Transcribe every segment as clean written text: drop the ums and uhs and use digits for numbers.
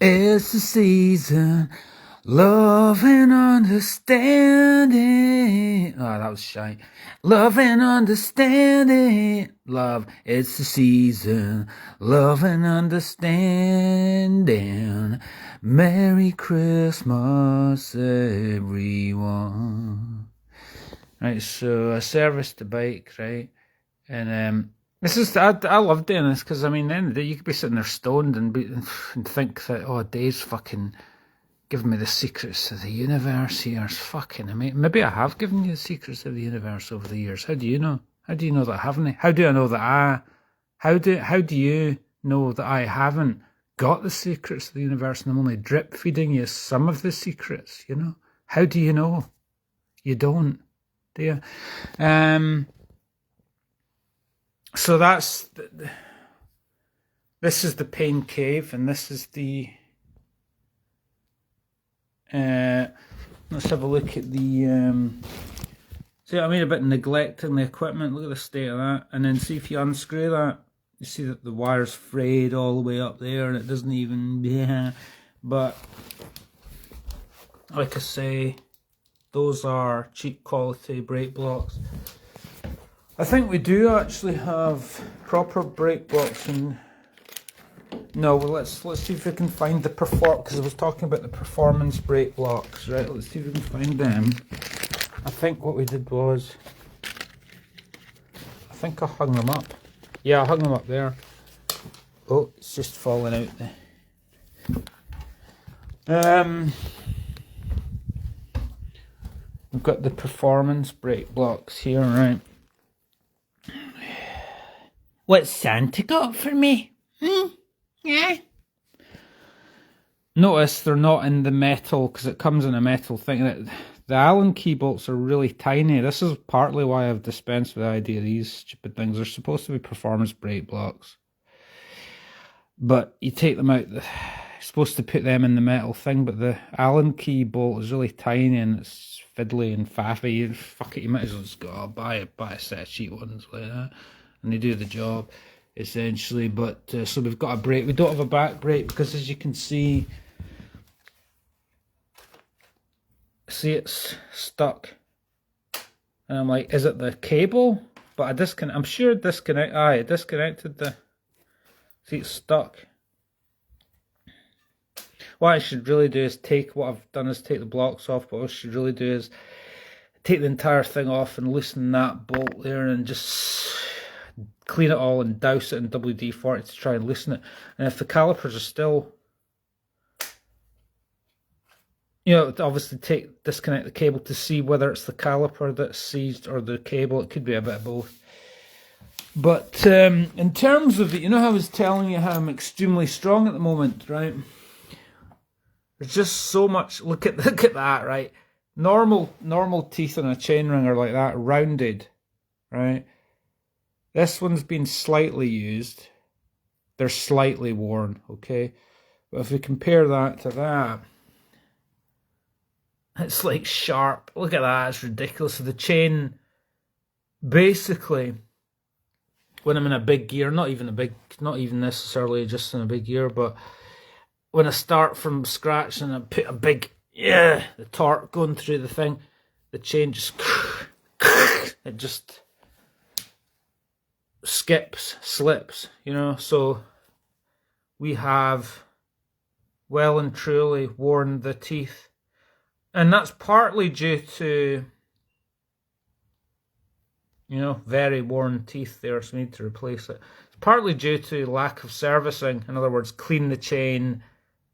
It's the season, love and understanding. Oh, that was shy. Love and understanding. Love, it's the season, love and understanding. Merry Christmas, everyone. Right, so I serviced the bike, right? And this is, I love doing this because, I mean, at the end of the day, you could be sitting there stoned and think that, oh, Dave's fucking giving me the secrets of the universe here. It's fucking amazing. Maybe I have given you the secrets of the universe over the years. How do you know? How do you know that I haven't? How do I know that how do you know that I haven't got the secrets of the universe and I'm only drip feeding you some of the secrets, you know? How do you know? You don't, do you? So this is the Pain Cave, and this is the, let's have a look at the, see what I mean about neglecting the equipment. Look at the state of that, and then see if you unscrew that, you see that the wire's frayed all the way up there, and it doesn't even, yeah, but, like I say, those are cheap quality brake blocks. I think we do actually have proper brake blocks, and no, well, let's see if we can find the because I was talking about the performance brake blocks, right? Let's see if we can find them. I think what we did was, I think I hung them up. Yeah, I hung them up there. Oh, it's just falling out there. We've got the performance brake blocks here, right? What's Santa got for me? Yeah. Notice they're not in the metal, because it comes in a metal thing. The Allen key bolts are really tiny. This is partly why I've dispensed with the idea of these stupid things. They're supposed to be performance brake blocks. But you take them out, you're supposed to put them in the metal thing, but the Allen key bolt is really tiny and it's fiddly and faffy. Fuck it, you might as well just go, buy a set of cheap ones like that. And they do the job, essentially. But so we've got a brake. We don't have a back brake because, as you can see it's stuck. And I'm like, is it the cable? But I'm sure it disconnected the. See, it's stuck. What I should really do is take the blocks off. But what I should really do is take the entire thing off and loosen that bolt there and just clean it all and douse it in WD-40 to try and loosen it. And if the calipers are still, you know, obviously disconnect the cable to see whether it's the caliper that's seized or the cable. It could be a bit of both. But in terms of it, you know how I was telling you how I'm extremely strong at the moment, right? There's just so much. Look at that, right? Normal teeth on a chainring are like that, rounded, right? This one's been slightly used. They're slightly worn, okay? But if we compare that to that, it's like sharp. Look at that, it's ridiculous. So the chain, basically, when I'm in a big gear, not even necessarily just in a big gear, but when I start from scratch and I put a big, the torque going through the thing, the chain just, it just slips, you know. So we have well and truly worn the teeth, and that's partly due to, you know, very worn teeth there, so we need to replace it. It's partly due to lack of servicing. In other words, clean the chain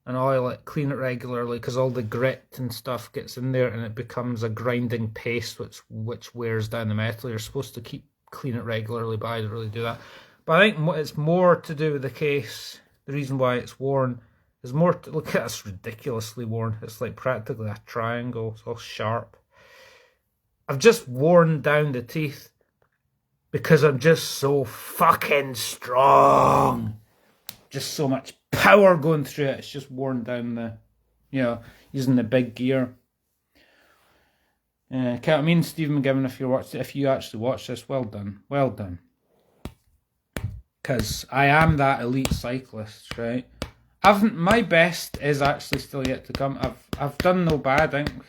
and oil it, clean it regularly, because all the grit and stuff gets in there and it becomes a grinding paste which wears down the metal. You're supposed to clean it regularly, but I don't really do that. But I think it's more to do with the case. The reason why it's worn is more to, look at this, ridiculously worn. It's like practically a triangle. It's all sharp. I've just worn down the teeth because I'm just so fucking strong. Just so much power going through it. It's just worn down the, you know, using the big gear. I mean, Stephen McGivern, if you actually watch this, well done. Well done. Because I am that elite cyclist, right? my best is actually still yet to come. I've done no bad. I think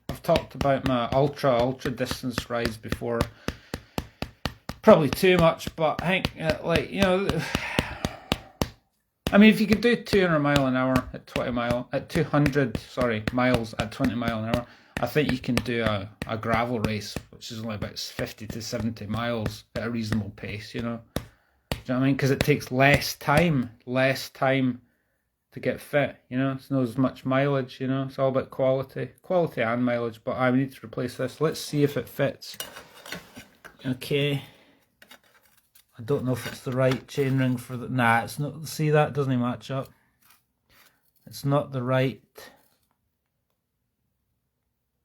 I've talked about my ultra distance rides before. Probably too much, but I think like, you know, I mean, if you could do 200 mile an hour at 200 miles at 20 mile an hour, I think you can do a gravel race, which is only about 50 to 70 miles at a reasonable pace, you know. Do you know what I mean? Because it takes less time to get fit, you know. It's not as much mileage, you know. It's all about quality and mileage, but I need to replace this. Let's see if it fits. Okay. I don't know if it's the right chainring for the... Nah, it's not. See, that doesn't match up. It's not the right...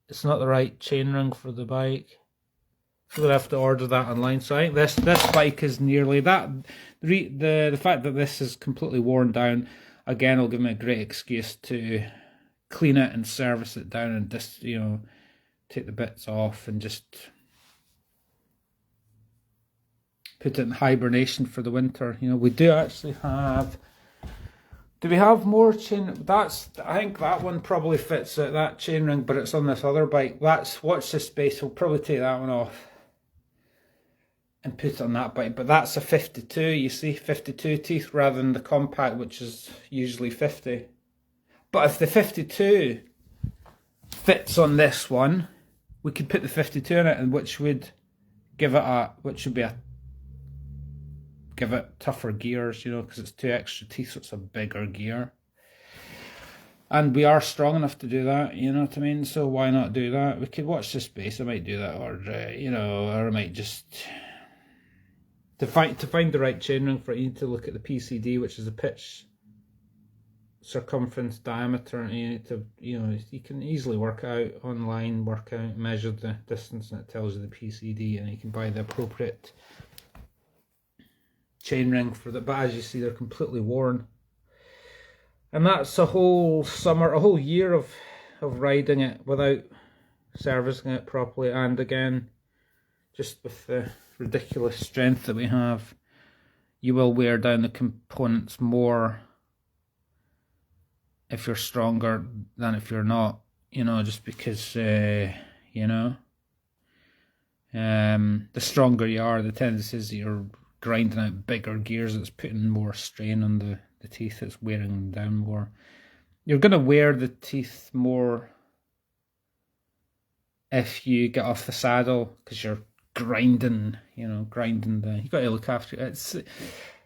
It's not the right chainring for the bike. So we'll have to order that online. So I think this bike is nearly that. The fact that this is completely worn down, again, will give me a great excuse to clean it and service it down and just, you know, take the bits off and just put it in hibernation for the winter. You know, we do actually have... Do we have more chain? I think that one probably fits that chain ring, but it's on this other bike. Watch this space. We'll probably take that one off and put it on that bike. But that's a 52, you see, 52 teeth rather than the compact, which is usually 50. But if the 52 fits on this one, we could put the 52 in it, and which would give it tougher gears, you know, because it's 2 extra teeth, so it's a bigger gear. And we are strong enough to do that, you know what I mean? So why not do that? We could watch this space. I might do that, or you know, or I might just to find the right chainring for it. You need to look at the PCD, which is the pitch circumference diameter, and you need to, you know, you can easily work out online, measure the distance, and it tells you the PCD, and you can buy the appropriate chainring for that. But as you see, they're completely worn, and that's a whole summer, a whole year of riding it without servicing it properly. And again, just with the ridiculous strength that we have, you will wear down the components more if you're stronger than if you're not, you know, just because you know, the stronger you are, the tendency is that you're grinding out bigger gears. It's putting more strain on the teeth. It's wearing them down more. You're going to wear the teeth more if you get off the saddle, because you're grinding, you know, you got to look after it.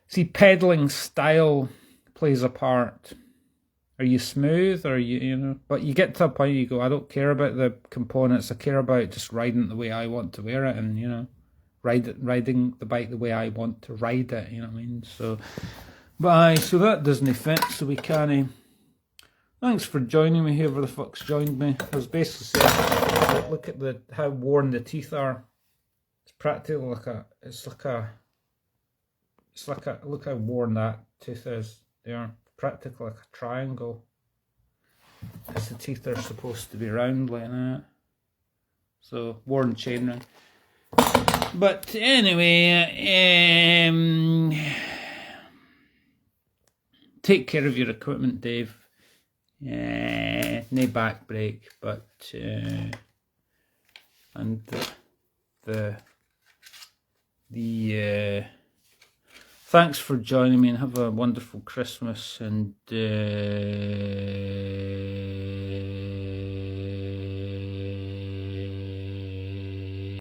See, pedaling style plays a part. Are you smooth, or you know, but you get to a point you go, I don't care about the components, I care about just riding it the way I want to wear it, and, you know, riding the bike the way I want to ride it, you know what I mean? So, so that doesn't fit, so we can't. Thanks for joining me, whoever the fuck's joined me. I was basically saying, look at how worn the teeth are. It's practically look how worn that tooth is. They are practically like a triangle, because the teeth are supposed to be round like that. So, worn chainring. But anyway, take care of your equipment, Dave. No back break, but and the thanks for joining me, and have a wonderful Christmas, and